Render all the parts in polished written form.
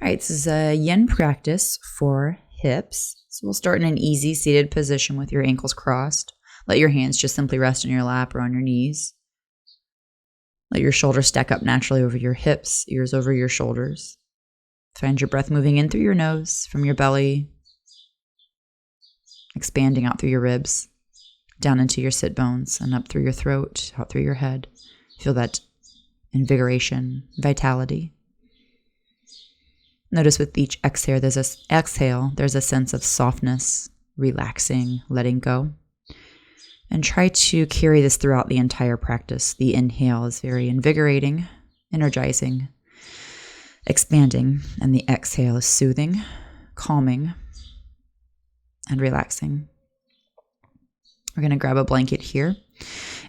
All right, this is a yin practice for hips. So we'll start in an easy seated position with your ankles crossed. Let your hands just simply rest on your lap or on your knees. Let your shoulders stack up naturally over your hips, ears over your shoulders. Find your breath moving in through your nose, from your belly, expanding out through your ribs, down into your sit bones, and up through your throat, out through your head. Feel that invigoration, vitality. Notice with each exhale, there's a sense of softness, relaxing, letting go. And try to carry this throughout the entire practice. The inhale is very invigorating, energizing, expanding, and the exhale is soothing, calming, and relaxing. We're going to grab a blanket here,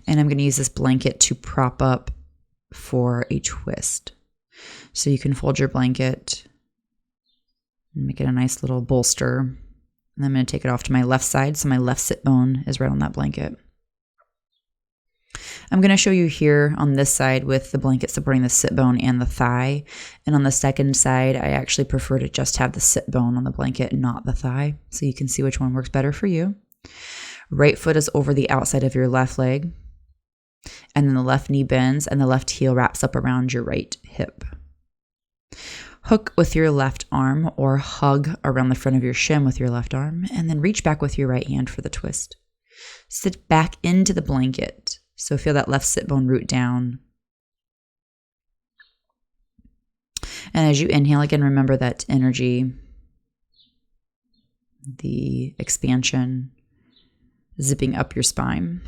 and I'm going to use this blanket to prop up for a twist. So you can fold your blanket and make it a nice little bolster. And I'm going to take it off to my left side, so my left sit bone is right on that blanket. I'm going to show you here on this side with the blanket supporting the sit bone and the thigh. And on the second side, I actually prefer to just have the sit bone on the blanket, not the thigh. So you can see which one works better for you. Right foot is over the outside of your left leg. And then the left knee bends and the left heel wraps up around your right hip. Hook with your left arm or hug around the front of your shin with your left arm, and then reach back with your right hand for the twist. Sit back into the blanket. So feel that left sit bone root down. And as you inhale, again, remember that energy, the expansion, zipping up your spine,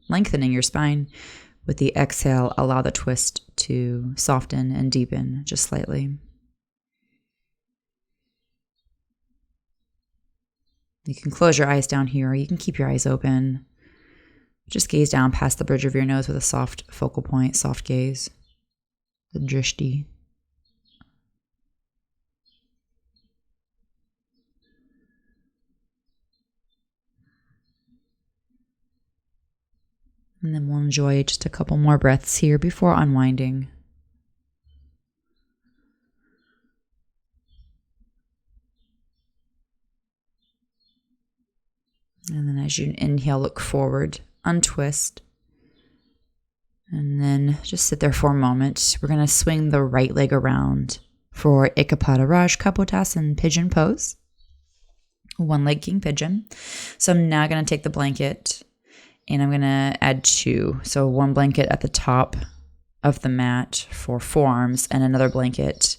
lengthening your spine. With the exhale, allow the twist to soften and deepen just slightly. You can close your eyes down here, or you can keep your eyes open. Just gaze down past the bridge of your nose with a soft focal point, soft gaze, the drishti. And then we'll enjoy just a couple more breaths here before unwinding. And then as you inhale, look forward, untwist. And then just sit there for a moment. We're going to swing the right leg around for Ekapada Raj Kapotasana pigeon pose. One leg king pigeon. So I'm now going to take the blanket and I'm going to add two. So one blanket at the top of the mat for forearms and another blanket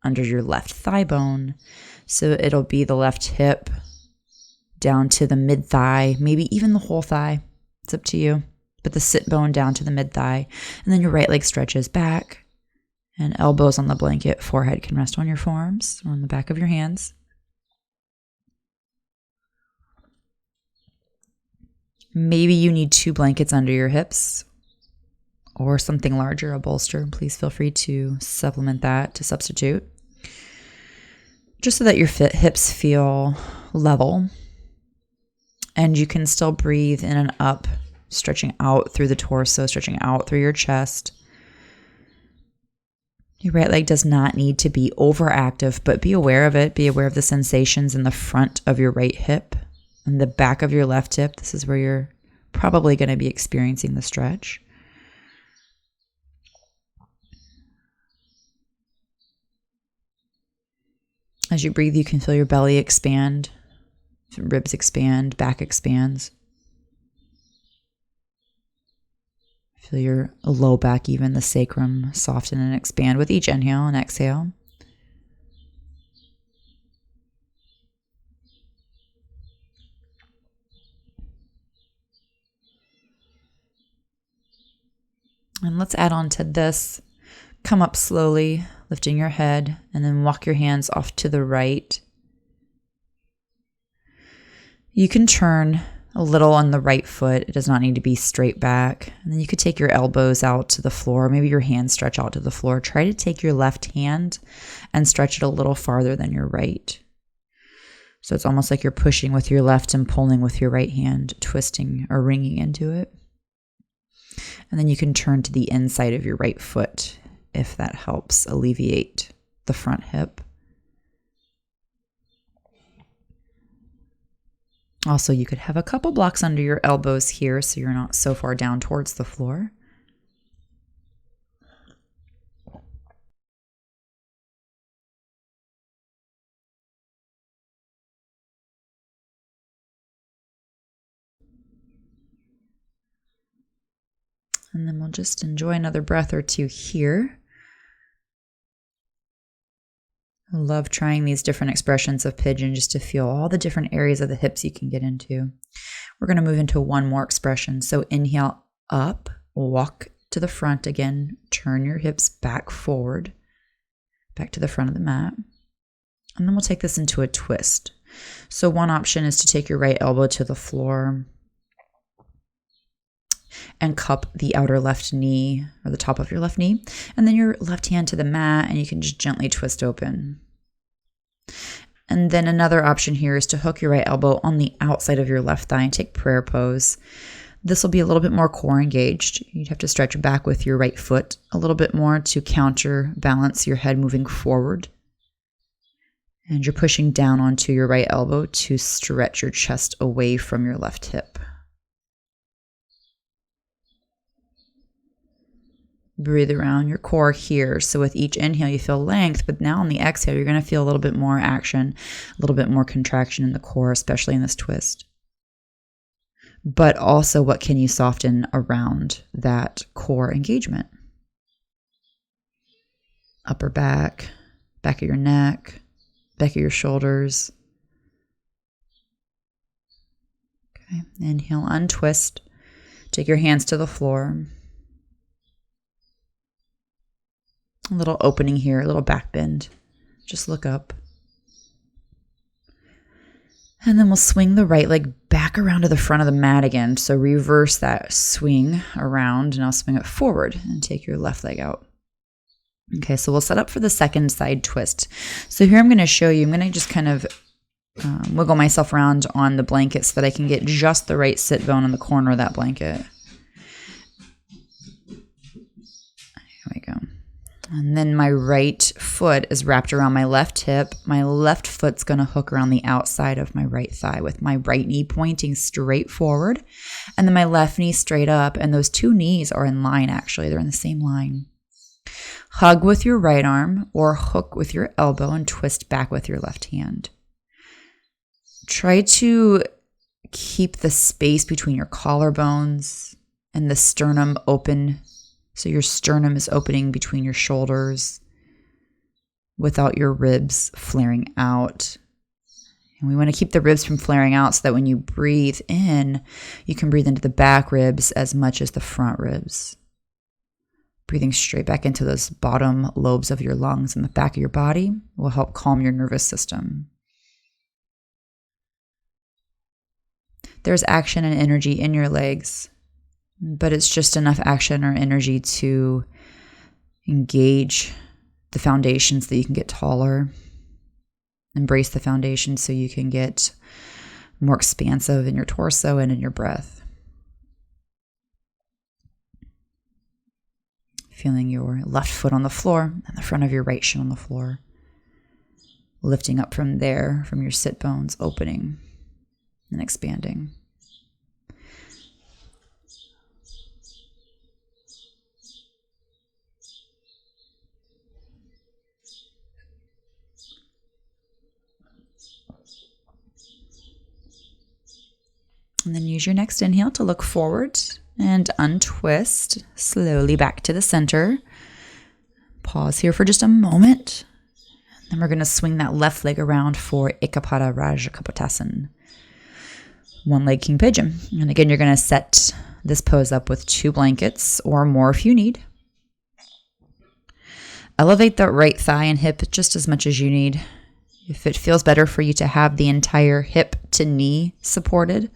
under your left thigh bone. So it'll be the left hip down to the mid thigh, maybe even the whole thigh. It's up to you. But the sit bone down to the mid thigh. And then your right leg stretches back and elbows on the blanket. Forehead can rest on your forearms or on the back of your hands. Maybe you need two blankets under your hips or something larger, a bolster. Please feel free to supplement that, to substitute. Just so that your hips feel level. And you can still breathe in and up, stretching out through the torso, stretching out through your chest. Your right leg does not need to be overactive, but be aware of it. Be aware of the sensations in the front of your right hip and the back of your left hip. This is where you're probably going to be experiencing the stretch. As you breathe, you can feel your belly expand. Ribs expand, back expands. Feel your low back, even the sacrum, soften and expand with each inhale and exhale. And let's add on to this. Come up slowly, lifting your head, and then walk your hands off to the right. You can turn a little on the right foot. It does not need to be straight back. And then you could take your elbows out to the floor. Maybe your hands stretch out to the floor. Try to take your left hand and stretch it a little farther than your right. So it's almost like you're pushing with your left and pulling with your right hand, twisting or wringing into it. And then you can turn to the inside of your right foot if that helps alleviate the front hip. Also, you could have a couple blocks under your elbows here so you're not so far down towards the floor. And then we'll just enjoy another breath or two here. I love trying these different expressions of pigeon just to feel all the different areas of the hips you can get into. We're going to move into one more expression. So inhale up, walk to the front again, turn your hips back forward, back to the front of the mat. And then we'll take this into a twist. So one option is to take your right elbow to the floor and cup the outer left knee or the top of your left knee, and then your left hand to the mat, and you can just gently twist open. And then another option here is to hook your right elbow on the outside of your left thigh and take prayer pose. This will be a little bit more core engaged. You'd have to stretch back with your right foot a little bit more to counterbalance your head moving forward. And you're pushing down onto your right elbow to stretch your chest away from your left hip. Breathe around your core here. So with each inhale, you feel length, but now on the exhale, you're going to feel a little bit more action, a little bit more contraction in the core, especially in this twist. But also, what can you soften around that core engagement? Upper back, back of your neck, back of your shoulders. Okay, inhale, untwist. Take your hands to the floor. A little opening here, a little back bend. Just look up. And then we'll swing the right leg back around to the front of the mat again. So reverse that swing around, and I'll swing it forward and take your left leg out. Okay, so we'll set up for the second side twist. So here I'm going to show you, I'm going to just kind of wiggle myself around on the blanket so that I can get just the right sit bone in the corner of that blanket. There we go. And then my right foot is wrapped around my left hip. My left foot's going to hook around the outside of my right thigh with my right knee pointing straight forward. And then my left knee straight up. And those two knees are in line, actually. They're in the same line. Hug with your right arm or hook with your elbow and twist back with your left hand. Try to keep the space between your collarbones and the sternum open. So your sternum is opening between your shoulders without your ribs flaring out. And we want to keep the ribs from flaring out so that when you breathe in, you can breathe into the back ribs as much as the front ribs. Breathing straight back into those bottom lobes of your lungs and the back of your body will help calm your nervous system. There's action and energy in your legs, but it's just enough action or energy to engage the foundations so that you can get taller. Embrace the foundation so you can get more expansive in your torso and in your breath. Feeling your left foot on the floor and the front of your right shin on the floor. Lifting up from there, from your sit bones, opening and expanding. And then use your next inhale to look forward and untwist slowly back to the center. Pause here for just a moment. Then we're going to swing that left leg around for Ekapada Raja Kapotasana. One leg king pigeon. And again, you're going to set this pose up with 2 blankets or more if you need. Elevate that right thigh and hip just as much as you need. If it feels better for you to have the entire hip to knee supported,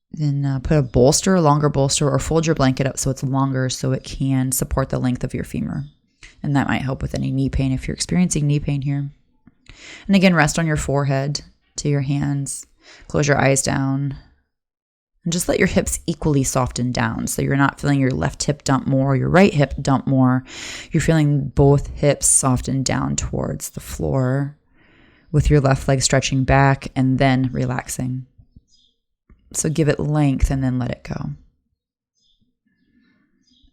then put a bolster, a longer bolster, or fold your blanket up so it's longer so it can support the length of your femur. And that might help with any knee pain if you're experiencing knee pain here. And again, rest on your forehead to your hands. Close your eyes down. And just let your hips equally soften down so you're not feeling your left hip dump more or your right hip dump more. You're feeling both hips soften down towards the floor with your left leg stretching back and then relaxing. So give it length and then let it go.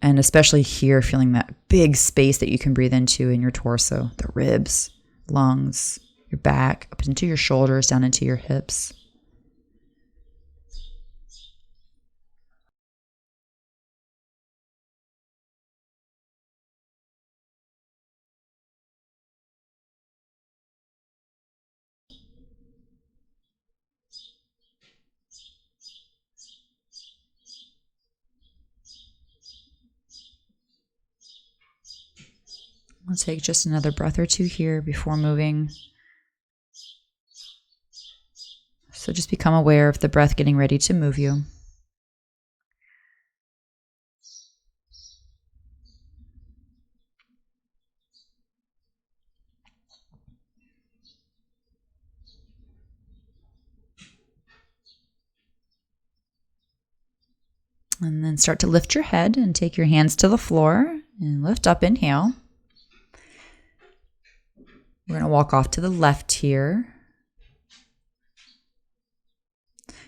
And especially here, feeling that big space that you can breathe into in your torso, the ribs, lungs, your back, up into your shoulders, down into your hips. We'll take just another breath or two here before moving. So just become aware of the breath getting ready to move you. And then start to lift your head and take your hands to the floor and lift up. Inhale. We're going to walk off to the left here.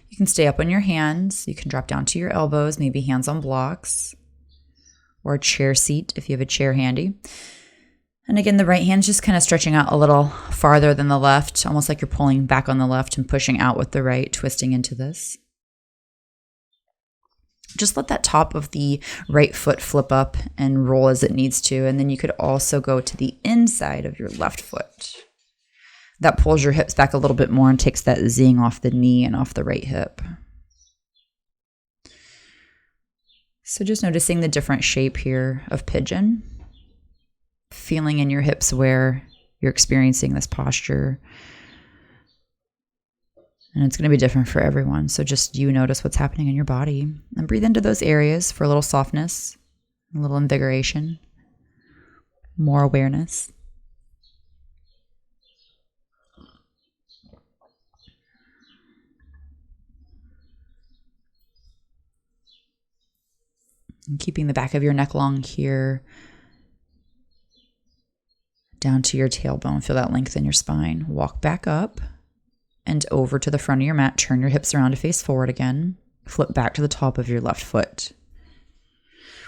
You can stay up on your hands. You can drop down to your elbows, maybe hands on blocks or a chair seat if you have a chair handy. And again, the right hand's just kind of stretching out a little farther than the left, almost like you're pulling back on the left and pushing out with the right, twisting into this. Just let that top of the right foot flip up and roll as it needs to. And then you could also go to the inside of your left foot. That pulls your hips back a little bit more and takes that zing off the knee and off the right hip. So just noticing the different shape here of pigeon. Feeling in your hips where you're experiencing this posture. And it's going to be different for everyone. So just you notice what's happening in your body and breathe into those areas for a little softness, a little invigoration, more awareness. And keeping the back of your neck long here, down to your tailbone. Feel that length in your spine. Walk back up and over to the front of your mat. Turn your hips around to face forward again. Flip back to the top of your left foot.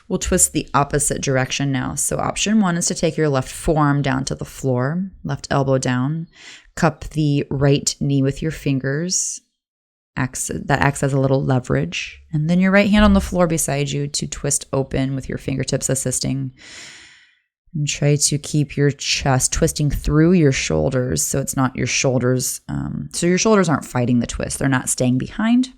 We'll twist the opposite direction now. So option one is to take your left forearm down to the floor, left elbow down. Cup the right knee with your fingers. That acts as a little leverage. And then your right hand on the floor beside you to twist open with your fingertips assisting. And try to keep your chest twisting through your shoulders so it's not your shoulders. So your shoulders aren't fighting the twist. They're not staying behind.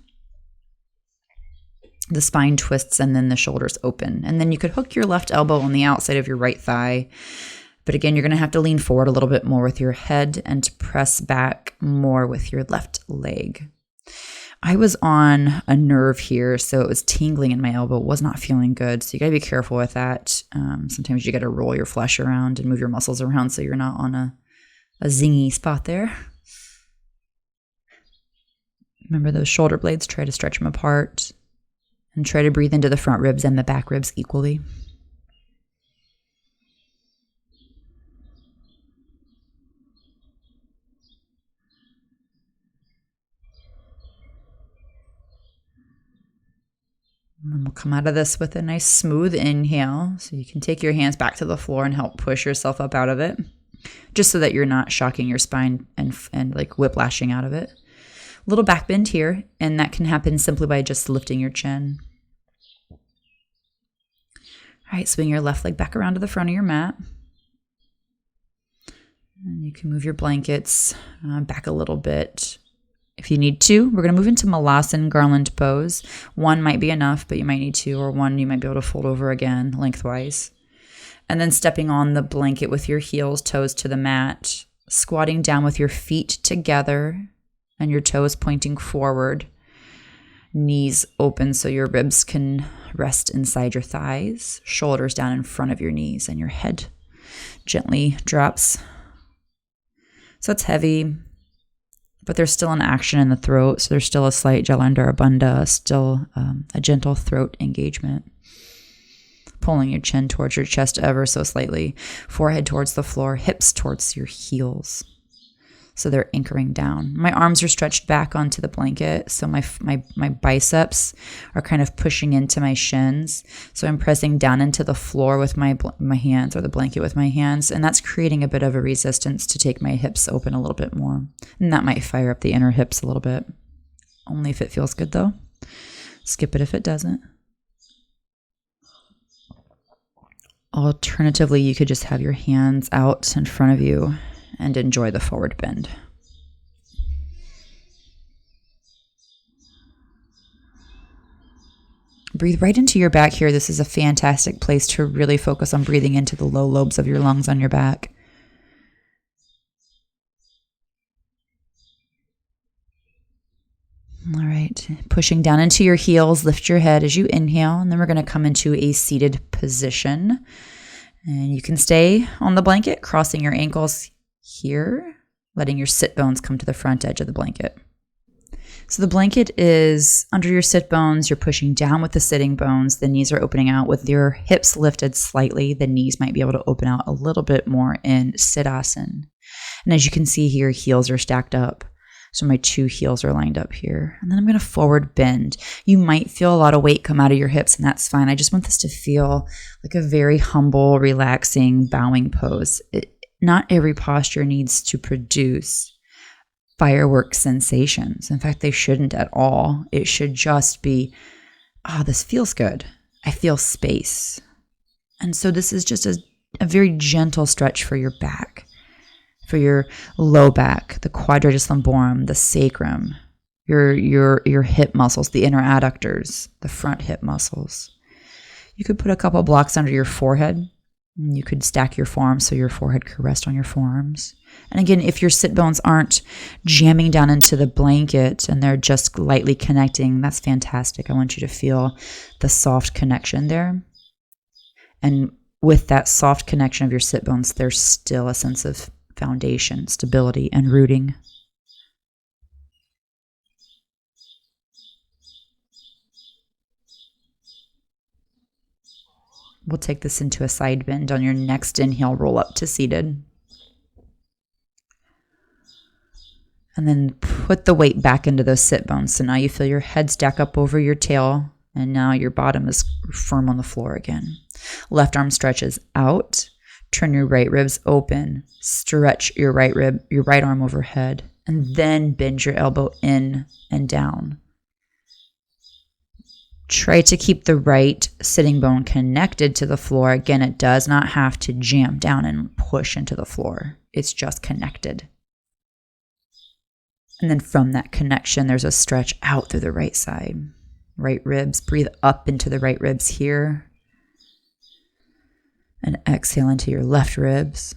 The spine twists and then the shoulders open. And then you could hook your left elbow on the outside of your right thigh. But again, you're going to have to lean forward a little bit more with your head and to press back more with your left leg. I was on a nerve here, so it was tingling in my elbow. It was not feeling good, so you got to be careful with that. Sometimes you got to roll your flesh around and move your muscles around so you're not on a zingy spot there. Remember those shoulder blades, try to stretch them apart and try to breathe into the front ribs and the back ribs equally. And we'll come out of this with a nice smooth inhale. So you can take your hands back to the floor and help push yourself up out of it, just so that you're not shocking your spine and like whiplashing out of it. A little back bend here, and that can happen simply by just lifting your chin. All right, swing your left leg back around to the front of your mat. And you can move your blankets back a little bit. If you need to, we're going to move into Malasana garland pose. One might be enough, but you might need two, or one you might be able to fold over again lengthwise. And then stepping on the blanket with your heels, toes to the mat, squatting down with your feet together and your toes pointing forward, knees open so your ribs can rest inside your thighs, shoulders down in front of your knees, and your head gently drops. So it's heavy, but there's still an action in the throat, so there's still a slight Jalandhara Bandha, still a gentle throat engagement. Pulling your chin towards your chest ever so slightly, forehead towards the floor, hips towards your heels. So they're anchoring down. My arms are stretched back onto the blanket. So my biceps are kind of pushing into my shins. So I'm pressing down into the floor with my hands, or the blanket with my hands. And that's creating a bit of a resistance to take my hips open a little bit more. And that might fire up the inner hips a little bit. Only if it feels good though. Skip it if it doesn't. Alternatively, you could just have your hands out in front of you and enjoy the forward bend. Breathe right into your back here. This is a fantastic place to really focus on breathing into the low lobes of your lungs on your back. All right, pushing down into your heels, lift your head as you inhale, and then we're going to come into a seated position. And you can stay on the blanket, crossing your ankles here, letting your sit bones come to the front edge of the blanket. So the blanket is under your sit bones. You're pushing down with the sitting bones. The knees are opening out with your hips lifted slightly. The knees might be able to open out a little bit more in Siddhasana. And as you can see here, heels are stacked up. So my two heels are lined up here. And then I'm going to forward bend. You might feel a lot of weight come out of your hips, and that's fine. I just want this to feel like a very humble, relaxing, bowing pose. Not every posture needs to produce firework sensations. In fact, they shouldn't at all. It should just be, this feels good. I feel space. And so this is just a very gentle stretch for your back, for your low back, the quadratus lumborum, the sacrum, your hip muscles, the inner adductors, the front hip muscles. You could put a couple blocks under your forehead. You could stack your forearms so your forehead could rest on your forearms. And again, if your sit bones aren't jamming down into the blanket and they're just lightly connecting, that's fantastic. I want you to feel the soft connection there. And with that soft connection of your sit bones, there's still a sense of foundation, stability, and rooting. We'll take this into a side bend. On your next inhale, roll up to seated. And then put the weight back into those sit bones. So now you feel your head stack up over your tail, and now your bottom is firm on the floor again. Left arm stretches out. Turn your right ribs open. Stretch your right arm overhead, and then bend your elbow in and down. Try to keep the right sitting bone connected to the floor. Again, it does not have to jam down and push into the floor. It's just connected. And then from that connection, there's a stretch out through the right side. Right ribs, breathe up into the right ribs here. And exhale into your left ribs.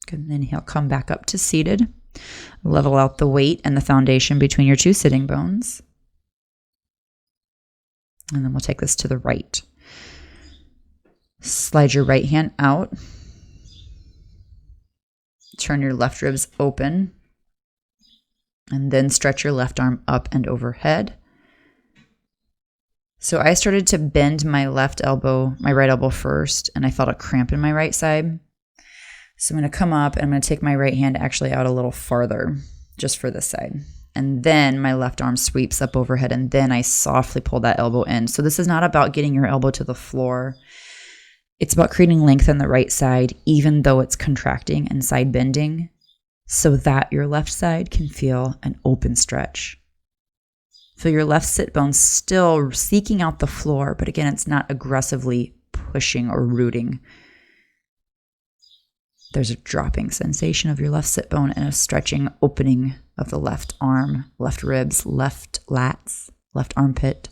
Good. Inhale, come back up to seated. Level out the weight and the foundation between your two sitting bones. And then we'll take this to the right. Slide your right hand out. Turn your left ribs open. And then stretch your left arm up and overhead. So I started to bend my right elbow first, and I felt a cramp in my right side. So I'm going to come up and I'm going to take my right hand actually out a little farther, just for this side. And then my left arm sweeps up overhead, and then I softly pull that elbow in. So this is not about getting your elbow to the floor. It's about creating length on the right side, even though it's contracting and side bending, so that your left side can feel an open stretch. Feel your left sit bone still seeking out the floor, but again, it's not aggressively pushing or rooting. There's a dropping sensation of your left sit bone and a stretching opening of the left arm, left ribs, left lats, left armpit.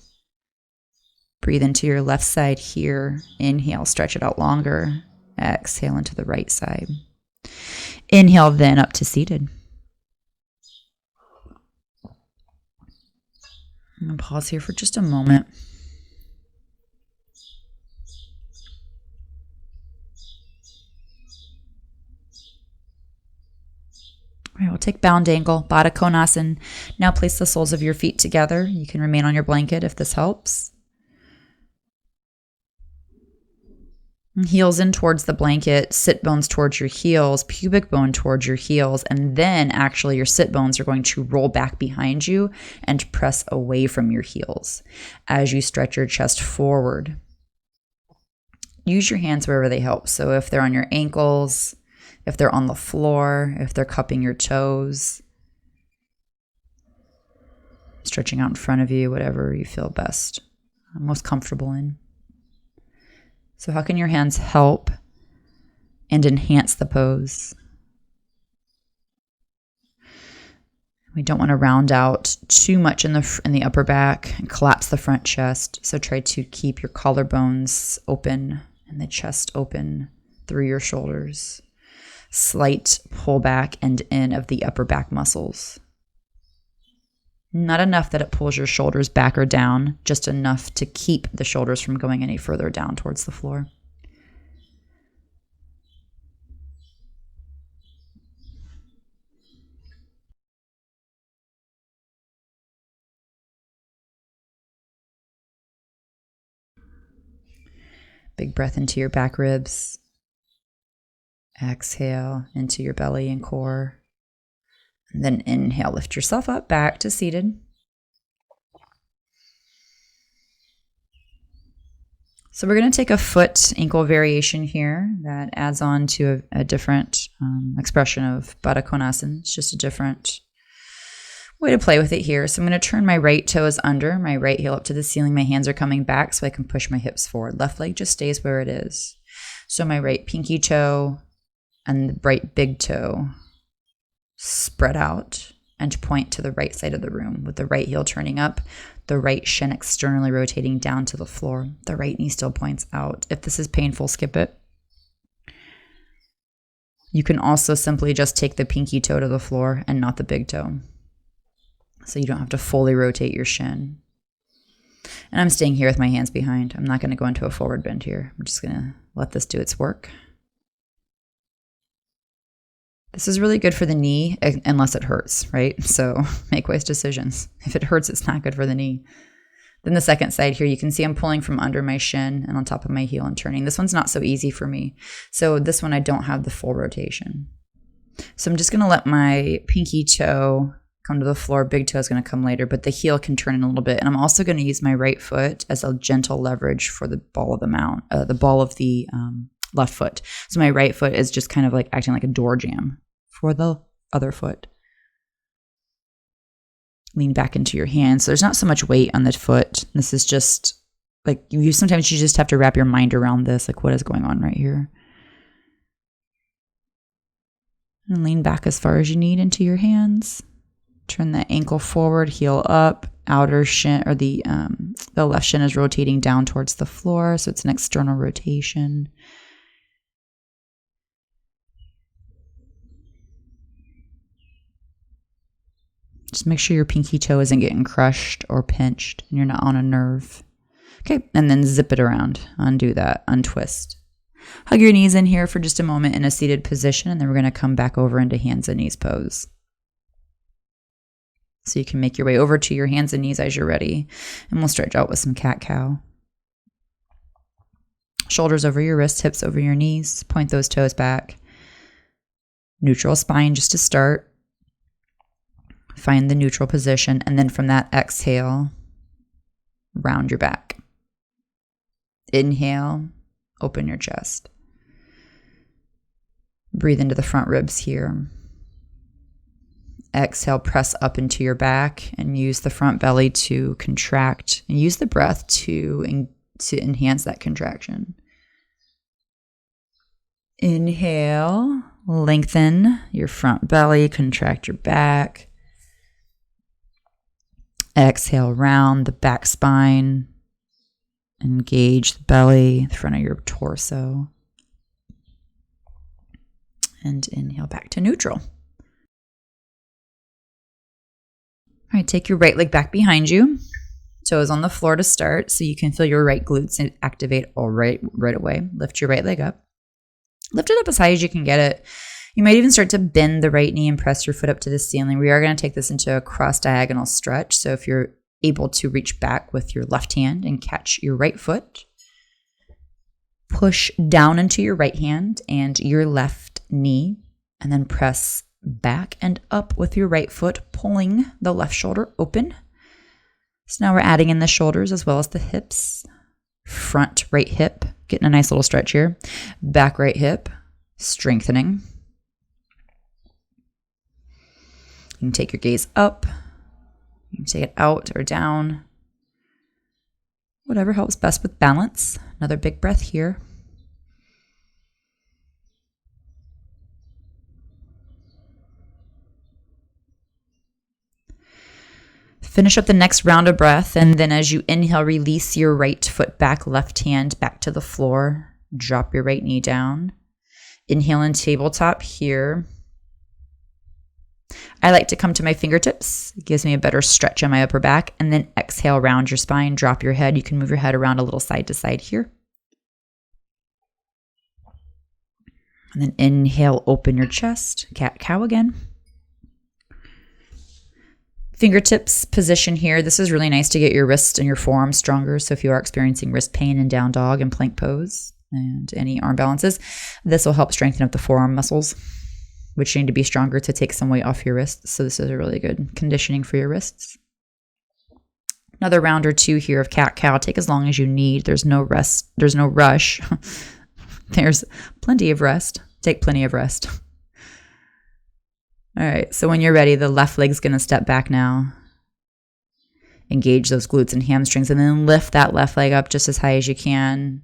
Breathe into your left side here. Inhale, stretch it out longer. Exhale into the right side. Inhale, then up to seated. I'm going to pause here for just a moment. All right, we'll take bound angle, Baddha Konasana. Now place the soles of your feet together. You can remain on your blanket if this helps. Heels in towards the blanket, sit bones towards your heels, pubic bone towards your heels, and then actually your sit bones are going to roll back behind you and press away from your heels as you stretch your chest forward. Use your hands wherever they help. So if they're on your ankles, if they're on the floor, if they're cupping your toes, stretching out in front of you, whatever you feel best, most comfortable in. So how can your hands help and enhance the pose? We don't want to round out too much in the upper back and collapse the front chest. So try to keep your collarbones open and the chest open through your shoulders. Slight pull back and in of the upper back muscles. Not enough that it pulls your shoulders back or down, just enough to keep the shoulders from going any further down towards the floor. Big breath into your back ribs. Exhale into your belly and core. And then inhale, lift yourself up back to seated. So we're going to take a foot ankle variation here that adds on to a different expression of Baddha Konasana. It's just a different way to play with it here. So I'm going to turn my right toes under, my right heel up to the ceiling. My hands are coming back so I can push my hips forward. Left leg just stays where it is. So my right pinky toe and the right big toe spread out and point to the right side of the room with the right heel turning up, the right shin externally rotating down to the floor. The right knee still points out. If this is painful, skip it. You can also simply just take the pinky toe to the floor and not the big toe. So you don't have to fully rotate your shin. And I'm staying here with my hands behind. I'm not going to go into a forward bend here. I'm just going to let this do its work. This is really good for the knee unless it hurts, right? So make wise decisions. If it hurts, it's not good for the knee. Then the second side here, you can see I'm pulling from under my shin and on top of my heel and turning. This one's not so easy for me. So this one, I don't have the full rotation. So I'm just going to let my pinky toe come to the floor. Big toe is going to come later, but the heel can turn in a little bit. And I'm also going to use my right foot as a gentle leverage for the ball of the left foot. So my right foot is just kind of like acting like a door jamb for the other foot. Lean back into your hands. So there's not so much weight on the foot. This is just like sometimes you just have to wrap your mind around this, like what is going on right here. And lean back as far as you need into your hands. Turn the ankle forward, heel up, outer shin, or the left shin is rotating down towards the floor, so it's an external rotation. Just make sure your pinky toe isn't getting crushed or pinched and you're not on a nerve. Okay, and then zip it around. Undo that, untwist. Hug your knees in here for just a moment in a seated position, and then we're going to come back over into hands and knees pose. So you can make your way over to your hands and knees as you're ready. And we'll stretch out with some cat-cow. Shoulders over your wrists, hips over your knees. Point those toes back. Neutral spine just to start. Find the neutral position. And then from that, exhale, round your back. Inhale, open your chest. Breathe into the front ribs here. Exhale, press up into your back and use the front belly to contract and use the breath to enhance that contraction. Inhale, lengthen your front belly, contract your back. Exhale, round the back spine. Engage the belly, the front of your torso. And inhale back to neutral. All right, take your right leg back behind you. Toes on the floor to start so you can feel your right glutes activate right away. Lift your right leg up. Lift it up as high as you can get it. You might even start to bend the right knee and press your foot up to the ceiling. We are going to take this into a cross diagonal stretch. So if you're able to reach back with your left hand and catch your right foot, Push down into your right hand and your left knee, and then press back and up with your right foot, pulling the left shoulder open. So now we're adding in the shoulders as well as the hips. Front right hip, getting a nice little stretch here. Back right hip, strengthening. You can take your gaze up. You can take it out or down. Whatever helps best with balance. Another big breath here. Finish up the next round of breath, and then as you inhale, release your right foot back, left hand back to the floor. Drop your right knee down. Inhale in tabletop here. I like to come to my fingertips. It gives me a better stretch on my upper back. And then exhale, round your spine, drop your head. You can move your head around a little side to side here. And then inhale, open your chest, cat-cow again. Fingertips position here. This is really nice to get your wrists and your forearms stronger. So if you are experiencing wrist pain in down dog and plank pose and any arm balances, this will help strengthen up the forearm muscles, which need to be stronger to take some weight off your wrists. So this is a really good conditioning for your wrists. Another round or two here of cat-cow. Take as long as you need. There's no rest. There's no rush. There's plenty of rest. Take plenty of rest. All right, so when you're ready, the left leg's going to step back now. Engage those glutes and hamstrings, and then lift that left leg up just as high as you can.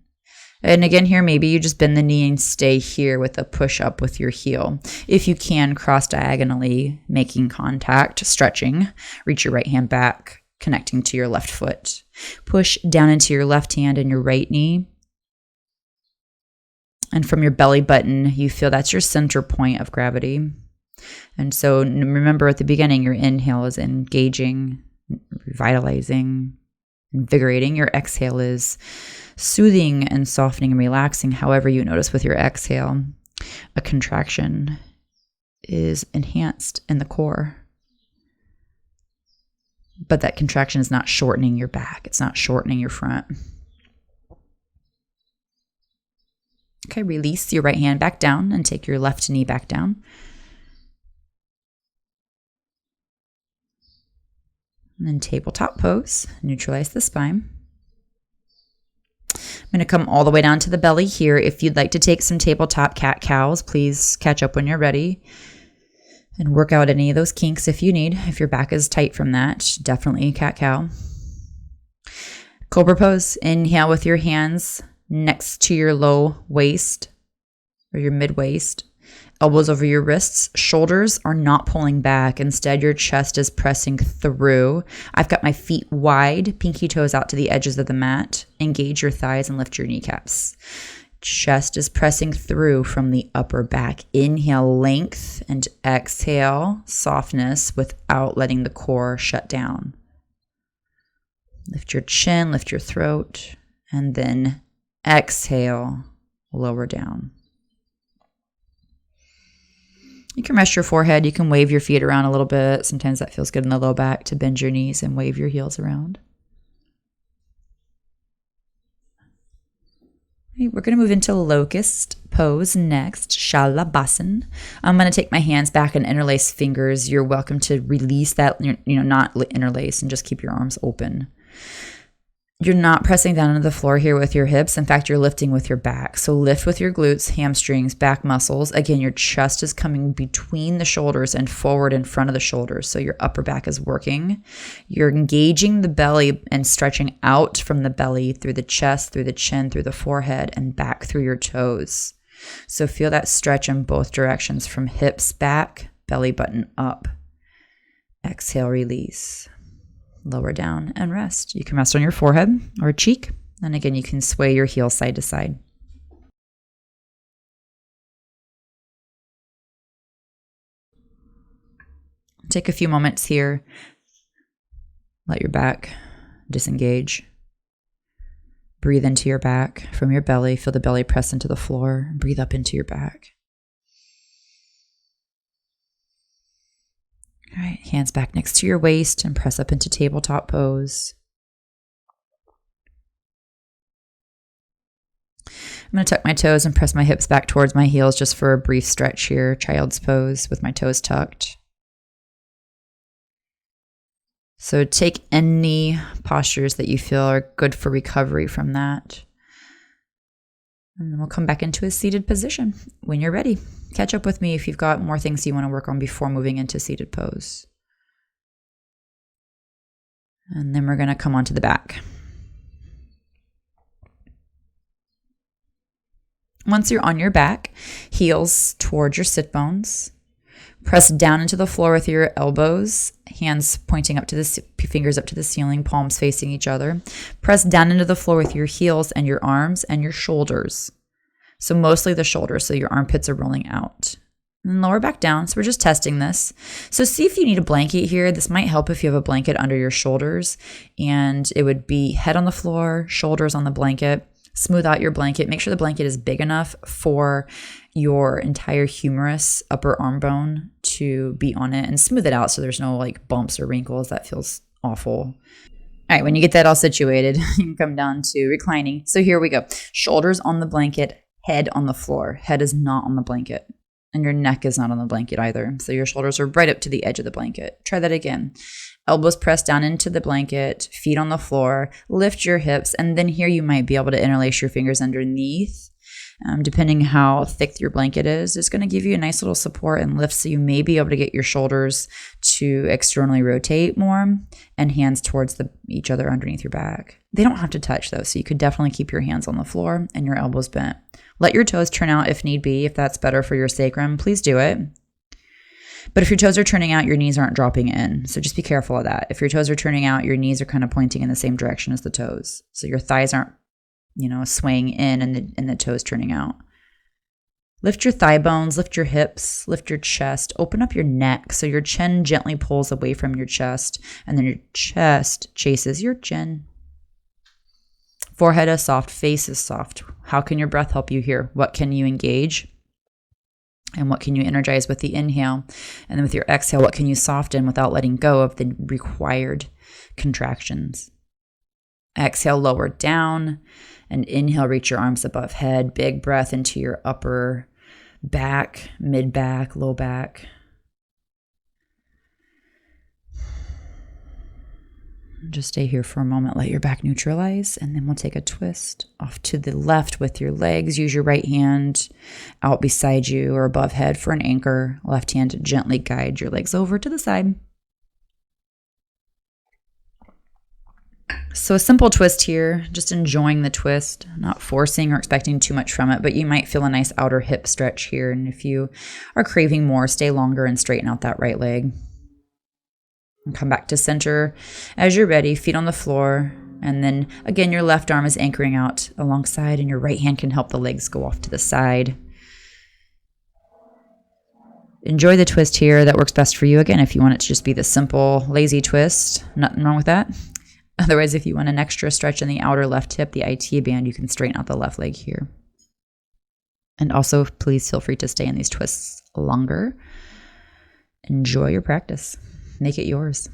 And again here, maybe you just bend the knee and stay here with a push up with your heel. If you can, cross diagonally, making contact, stretching. Reach your right hand back, connecting to your left foot. Push down into your left hand and your right knee. And from your belly button, you feel that's your center point of gravity. And so remember at the beginning, your inhale is engaging, revitalizing, invigorating. Your exhale is soothing and softening and relaxing. However you notice with your exhale, a contraction is enhanced in the core. But that contraction is not shortening your back. It's not shortening your front. Okay, release your right hand back down and take your left knee back down. And then tabletop pose, neutralize the spine. I'm going to come all the way down to the belly here. If you'd like to take some tabletop cat-cows, please catch up when you're ready and work out any of those kinks if you need. If your back is tight from that, definitely cat-cow. Cobra pose, inhale with your hands next to your low waist or your mid-waist. Elbows over your wrists. Shoulders are not pulling back. Instead, your chest is pressing through. I've got my feet wide, pinky toes out to the edges of the mat. Engage your thighs and lift your kneecaps. Chest is pressing through from the upper back. Inhale, length, and exhale, softness without letting the core shut down. Lift your chin, lift your throat, and then exhale, lower down. You can rest your forehead. You can wave your feet around a little bit. Sometimes that feels good in the low back to bend your knees and wave your heels around. Okay, we're going to move into locust pose next, Shalabhasana. I'm going to take my hands back and interlace fingers. You're welcome to release that, not interlace, and just keep your arms open. You're not pressing down into the floor here with your hips. In fact, you're lifting with your back. So lift with your glutes, hamstrings, back muscles. Again, your chest is coming between the shoulders and forward in front of the shoulders. So your upper back is working. You're engaging the belly and stretching out from the belly through the chest, through the chin, through the forehead, and back through your toes. So feel that stretch in both directions from hips back, belly button up. Exhale, release. Lower down and rest. You can rest on your forehead or cheek. And again, you can sway your heels side to side. Take a few moments here. Let your back disengage. Breathe into your back from your belly. Feel the belly press into the floor. Breathe up into your back. All right, hands back next to your waist and press up into tabletop pose. I'm going to tuck my toes and press my hips back towards my heels just for a brief stretch here. Child's pose with my toes tucked. So take any postures that you feel are good for recovery from that. And then we'll come back into a seated position when you're ready. Catch up with me if you've got more things you want to work on before moving into seated pose. And then we're going to come onto the back. Once you're on your back, heels towards your sit bones. Press down into the floor with your elbows, hands pointing up to the fingers up to the ceiling, palms facing each other. Press down into the floor with your heels and your arms and your shoulders. So mostly the shoulders, so your armpits are rolling out. And lower back down. So we're just testing this. So see if you need a blanket here. This might help if you have a blanket under your shoulders. And it would be head on the floor, shoulders on the blanket. Smooth out your blanket. Make sure the blanket is big enough for your entire humerus, upper arm bone to be on it, and smooth it out so there's no like bumps or wrinkles. That feels awful. All right, when you get that all situated, you can come down to reclining. So here we go. Shoulders on the blanket, head on the floor. Head is not on the blanket, and your neck is not on the blanket either. So your shoulders are right up to the edge of the blanket. Try that again. Elbows pressed down into the blanket, feet on the floor, lift your hips, and then here you might be able to interlace your fingers underneath. Depending how thick your blanket is, it's going to give you a nice little support and lift, so you may be able to get your shoulders to externally rotate more and hands towards each other underneath your back. They don't have to touch though, so you could definitely keep your hands on the floor and your elbows bent. Let your toes turn out if need be. If that's better for your sacrum, please do it. But if your toes are turning out, your knees aren't dropping in. So just be careful of that. If your toes are turning out, your knees are kind of pointing in the same direction as the toes. So your thighs aren't, swaying in and the toes turning out. Lift your thigh bones, lift your hips, lift your chest, open up your neck so your chin gently pulls away from your chest, and then your chest chases your chin. Forehead is soft, face is soft. How can your breath help you here? What can you engage? And what can you energize with the inhale? And then with your exhale, what can you soften without letting go of the required contractions? Exhale, lower down, and inhale, reach your arms above head. Big breath into your upper back, mid back, low back. Just stay here for a moment. Let your back neutralize, and then we'll take a twist off to the left with your legs. Use your right hand out beside you or above head for an anchor. Left hand to gently guide your legs over to the side. So a simple twist here, just enjoying the twist, not forcing or expecting too much from it, but you might feel a nice outer hip stretch here. And if you are craving more, stay longer and straighten out that right leg. And come back to center as you're ready, feet on the floor. And then again, your left arm is anchoring out alongside, and your right hand can help the legs go off to the side. Enjoy the twist here. That works best for you. Again, if you want it to just be the simple, lazy twist, nothing wrong with that. Otherwise, if you want an extra stretch in the outer left hip, the IT band, you can straighten out the left leg here. And also, please feel free to stay in these twists longer. Enjoy your practice. Make it yours.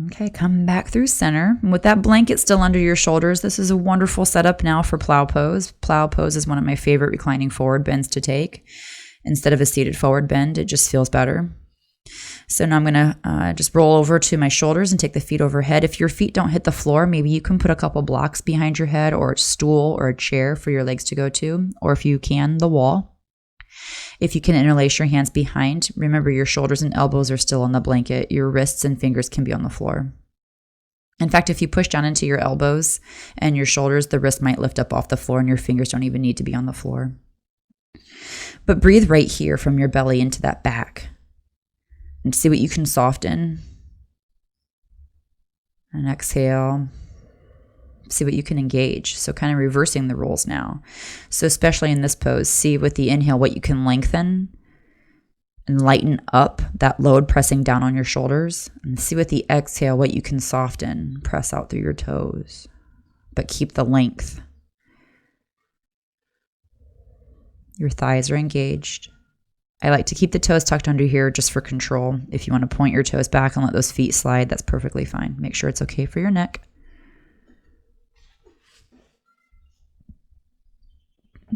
Okay, come back through center. And with that blanket still under your shoulders, this is a wonderful setup now for plow pose. Plow pose is one of my favorite reclining forward bends to take. Instead of a seated forward bend, it just feels better. So now I'm going to just roll over to my shoulders and take the feet overhead. If your feet don't hit the floor, maybe you can put a couple blocks behind your head, or a stool or a chair for your legs to go to, or if you can, the wall. If you can interlace your hands behind, remember your shoulders and elbows are still on the blanket. Your wrists and fingers can be on the floor. In fact, if you push down into your elbows and your shoulders, the wrist might lift up off the floor and your fingers don't even need to be on the floor. But breathe right here from your belly into that back and see what you can soften. And exhale. See what you can engage. So kind of reversing the roles now. So especially in this pose, see with the inhale what you can lengthen and lighten up that load pressing down on your shoulders. And see with the exhale what you can soften, press out through your toes, but keep the length. Your thighs are engaged. I like to keep the toes tucked under here just for control. If you want to point your toes back and let those feet slide, that's perfectly fine. Make sure it's okay for your neck.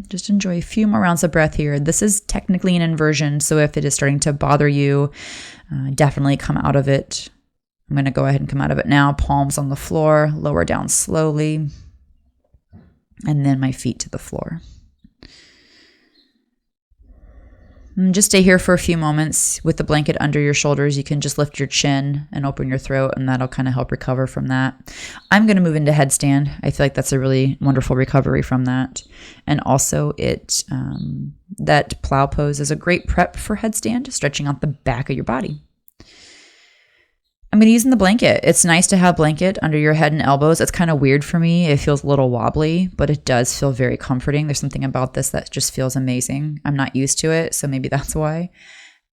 Just enjoy a few more rounds of breath here. This is technically an inversion, so if it is starting to bother you, definitely come out of it. I'm going to go ahead and come out of it now. Palms on the floor, lower down slowly, and then my feet to the floor. And just stay here for a few moments with the blanket under your shoulders. You can just lift your chin and open your throat, and that'll kind of help recover from that. I'm going to move into headstand. I feel like that's a really wonderful recovery from that. And also that plow pose is a great prep for headstand, stretching out the back of your body. I'm going to use the blanket. It's nice to have blanket under your head and elbows. It's kind of weird for me. It feels a little wobbly, but it does feel very comforting. There's something about this that just feels amazing. I'm not used to it, so maybe that's why.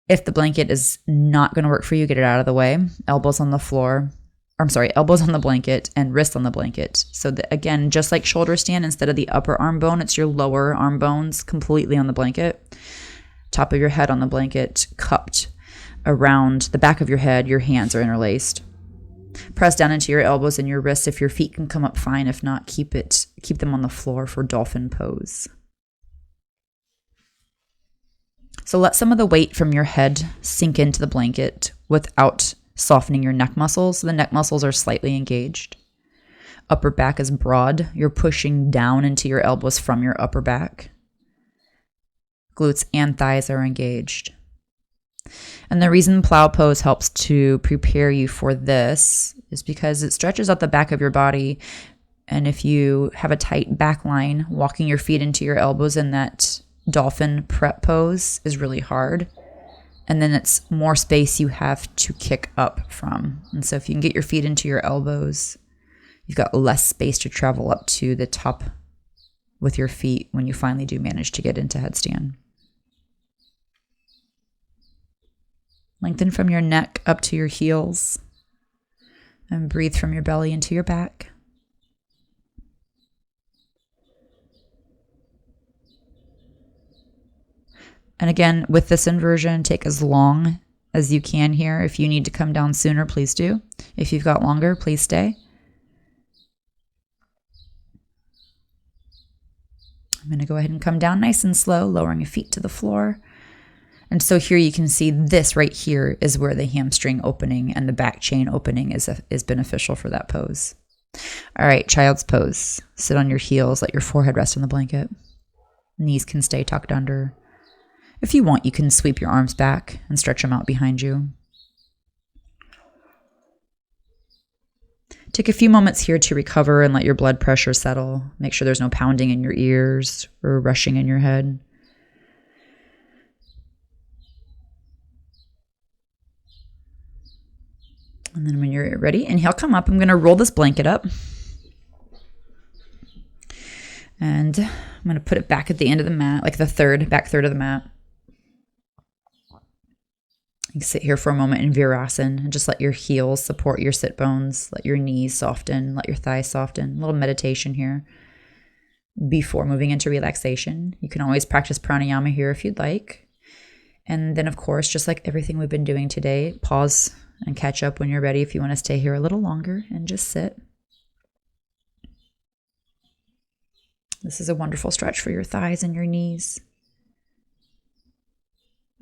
If the blanket is not going to work for you, get it out of the way. Elbows on the floor. Elbows on the blanket and wrists on the blanket. So again, just like shoulder stand, instead of the upper arm bone, it's your lower arm bones completely on the blanket. Top of your head on the blanket, cupped around the back of your head. Your hands are interlaced. Press down into your elbows and your wrists. If your feet can come up, fine. If not, keep them on the floor for dolphin pose. So let some of the weight from your head sink into the blanket without softening your neck muscles. The neck muscles are slightly engaged. Upper back is broad. You're pushing down into your elbows from your upper back. Glutes and thighs are engaged. And the reason plow pose helps to prepare you for this is because it stretches out the back of your body. And if you have a tight back line, walking your feet into your elbows in that dolphin prep pose is really hard. And then it's more space you have to kick up from. And so if you can get your feet into your elbows, you've got less space to travel up to the top with your feet when you finally do manage to get into headstand. Lengthen from your neck up to your heels and breathe from your belly into your back. And again, with this inversion, take as long as you can here. If you need to come down sooner, please do. If you've got longer, please stay. I'm going to go ahead and come down nice and slow, lowering your feet to the floor. And so here you can see this right here is where the hamstring opening and the back chain opening is beneficial for that pose. All right, child's pose. Sit on your heels, let your forehead rest on the blanket. Knees can stay tucked under. If you want, you can sweep your arms back and stretch them out behind you. Take a few moments here to recover and let your blood pressure settle. Make sure there's no pounding in your ears or rushing in your head. And then when you're ready, inhale, come up. I'm going to roll this blanket up. And I'm going to put it back at the end of the mat, like the back third of the mat. You can sit here for a moment in Virasana and just let your heels support your sit bones. Let your knees soften. Let your thighs soften. A little meditation here before moving into relaxation. You can always practice pranayama here if you'd like. And then, of course, just like everything we've been doing today, pause and catch up when you're ready if you want to stay here a little longer and just sit. This is a wonderful stretch for your thighs and your knees.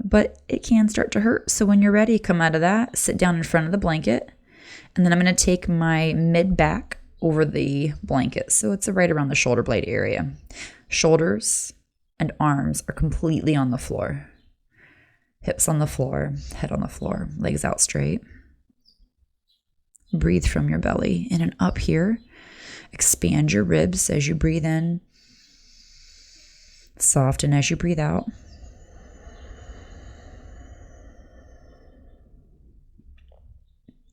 But it can start to hurt. So when you're ready, come out of that, sit down in front of the blanket, and then I'm going to take my mid back over the blanket. So it's right around the shoulder blade area. Shoulders and arms are completely on the floor. Hips on the floor, head on the floor, legs out straight. Breathe from your belly in and up here. Expand your ribs as you breathe in. Soften as you breathe out.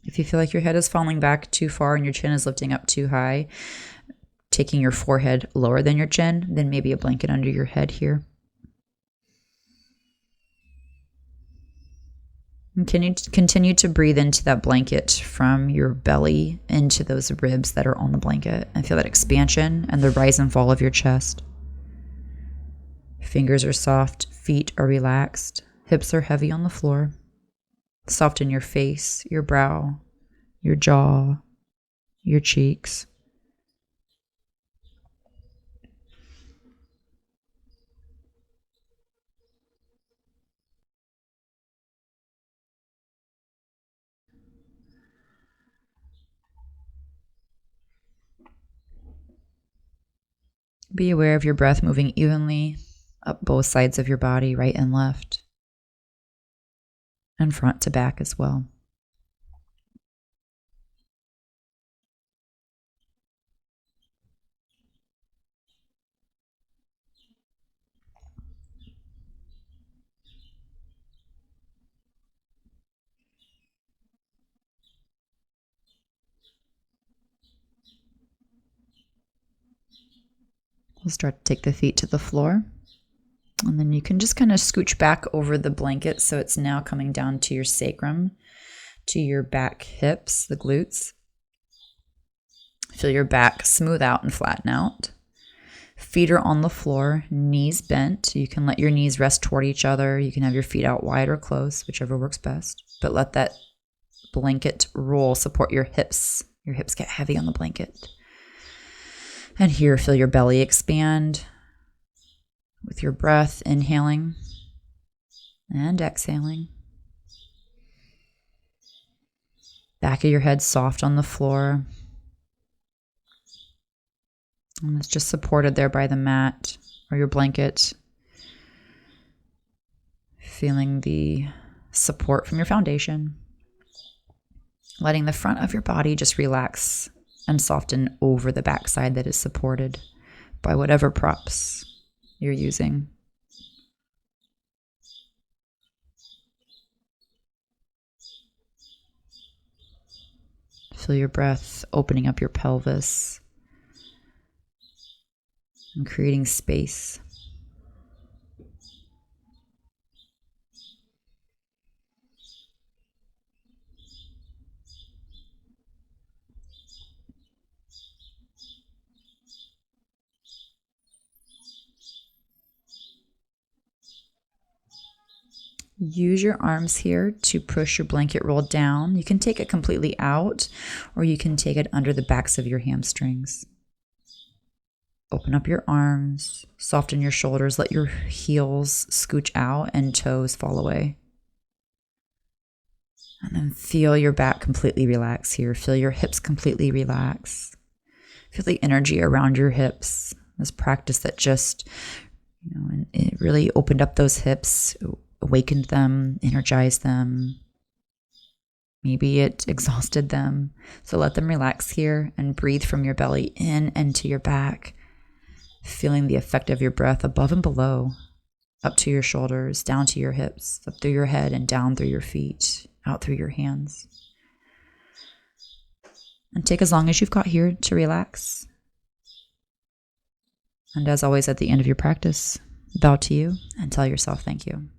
If you feel like your head is falling back too far and your chin is lifting up too high, taking your forehead lower than your chin, then maybe a blanket under your head here. And continue to breathe into that blanket from your belly into those ribs that are on the blanket and feel that expansion and the rise and fall of your chest. Fingers are soft, feet are relaxed, Hips are heavy on the floor. Soften your face, your brow, your jaw, your cheeks. Be aware of your breath moving evenly up both sides of your body, right and left, and front to back as well. We'll start to take the feet to the floor. And then you can just kind of scooch back over the blanket so it's now coming down to your sacrum, to your back hips, the glutes. Feel your back smooth out and flatten out. Feet are on the floor, knees bent. You can let your knees rest toward each other. You can have your feet out wide or close, whichever works best. But let that blanket roll support your hips. Your hips get heavy on the blanket. And here, feel your belly expand with your breath, inhaling and exhaling. Back of your head soft on the floor. And it's just supported there by the mat or your blanket. Feeling the support from your foundation. Letting the front of your body just relax and soften over the backside that is supported by whatever props you're using. Feel your breath opening up your pelvis and creating space. Use your arms here to push your blanket roll down. You can take it completely out, or you can take it under the backs of your hamstrings. Open up your arms, soften your shoulders, let your heels scooch out and toes fall away. And then feel your back completely relax here. Feel your hips completely relax. Feel the energy around your hips. This practice that just, and it really opened up those hips, awakened them, energized them. Maybe it exhausted them. So let them relax here and breathe from your belly in and to your back. Feeling the effect of your breath above and below, up to your shoulders, down to your hips, up through your head and down through your feet, out through your hands. And take as long as you've got here to relax. And as always, at the end of your practice, bow to you and tell yourself thank you.